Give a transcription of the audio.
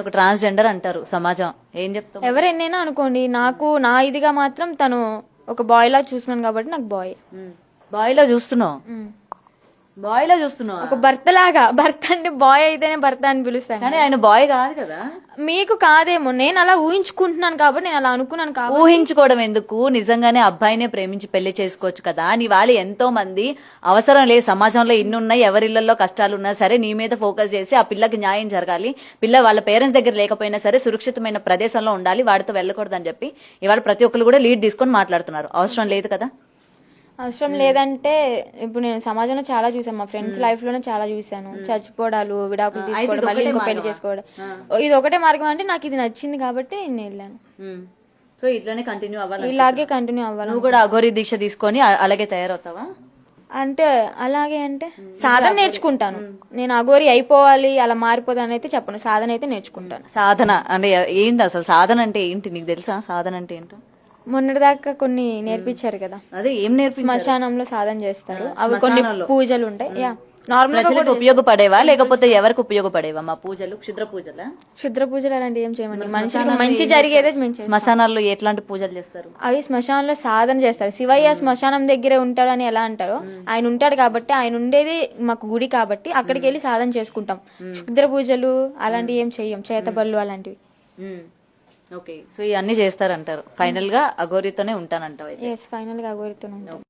ఒక ట్రాన్స్జెండర్ అంటారు సమాజం, ఏం చెప్తావు? ఎవరెన్నైనా అనుకోండి, నాకు నా ఇదిగా మాత్రం తను ఒక బాయ్ లా చూస్తున్నాను కాబట్టి నాకు బాయ్. బాయ్ లో చూస్తున్నావు, బాయ్ లో చూస్తున్నావు. ఒక భర్త లాగా, భర్త అంటే బాయ్ అయితేనే భర్త అని పిలుస్తాను, కానీ ఆయన బాయ్ కాదు కదా. మీకు కాదేమో, నేను అలా ఊహించుకుంటున్నాను కాబట్టి, నేను అలా అనుకున్నాను కాబట్టి. ఊహించుకోవడం ఎందుకు, నిజంగానే అబ్బాయినే ప్రేమించి పెళ్లి చేసుకోవచ్చు కదా. నీ వాళ్ళు ఎంతో మంది అవసరం లేదు, సమాజంలో ఇన్ని ఉన్నాయి, ఎవరిళ్లలో కష్టాలు ఉన్నా సరే నీ మీద ఫోకస్ చేసి ఆ పిల్లకి న్యాయం జరగాలి, పిల్ల వాళ్ళ పేరెంట్స్ దగ్గర లేకపోయినా సరే సురక్షితమైన ప్రదేశంలో ఉండాలి, వాడితో వెళ్ళకూడదని చెప్పి ఇవాళ ప్రతి ఒక్కరు కూడా లీడ్ తీసుకొని మాట్లాడుతున్నారు. అవసరం లేదు కదా. అవసరం లేదంటే ఇప్పుడు నేను సమాజంలో చాలా చూసాను, మా ఫ్రెండ్స్ లైఫ్ లోనే చాలా చూసాను. చచ్చిపోవడాలు, విడాకులు తీసుకోవడం, మళ్ళీ ఇంకో పెళ్లి చేసుకోవడం. ఇది ఒకటే మార్గం అంటే నాకు ఇది నచ్చింది కాబట్టి నేను వెళ్ళాను. సో ఇట్లానే కంటిన్యూ అవ్వాలి, ఇలాగే కంటిన్యూ అవ్వాలి. నువ్వు కూడా అఘోరి దీక్ష తీసుకొని అలాగే తయారవుతావా? అంటే అలాగే అంటే సాధన నేర్చుకుంటాను. నేను అఘోరి అయిపోవాలి, అలా మారిపోతాను అయితే చెప్పను, సాధన అయితే నేర్చుకుంటాను. సాధన అంటే ఏంటి అసలు? సాధన అంటే ఏంటి నీకు తెలుసా? సాధన అంటే ఏంటో మొన్నటిదాకా కొన్ని నేర్పించారు కదా, అదే ఏం నేర్పి శ్మశానంలో సాధన చేస్తారు, అవి కొన్ని పూజలు ఉంటాయి. యా, నార్మల్ ప్రజలకు ఉపయోగపడేవా లేకపోతే ఎవరికి ఉపయోగపడేవా? మా పూజలు క్షుద్ర పూజలా? క్షుద్ర పూజలు అలాంటి ఏం చేయమండి, మనిషికి మంచి జరిగేదే మేము చేస్తాం. శ్మశానాల్లో ఎట్లాంటి పూజలు చేస్తారు? అవి శ్మశానంలో సాధన చేస్తారు. శివయ్య శ్మశానం దగ్గరే ఉంటాడని ఎలా అంటారో, ఆయన ఉంటాడు కాబట్టి, ఆయన ఉండేది మాకు గుడి కాబట్టి అక్కడికి వెళ్ళి సాధన చేసుకుంటాం. క్షుద్ర పూజలు అలాంటివి ఏం చెయ్యం, చేతబళ్ళు అలాంటివి. ఓకే, సో ఇవన్నీ చేస్తారంటారు. ఫైనల్ గా అఘోరితోనే ఉంటానంటావు? ఫైనల్ గా అఘోరితోనే ఉంటాం.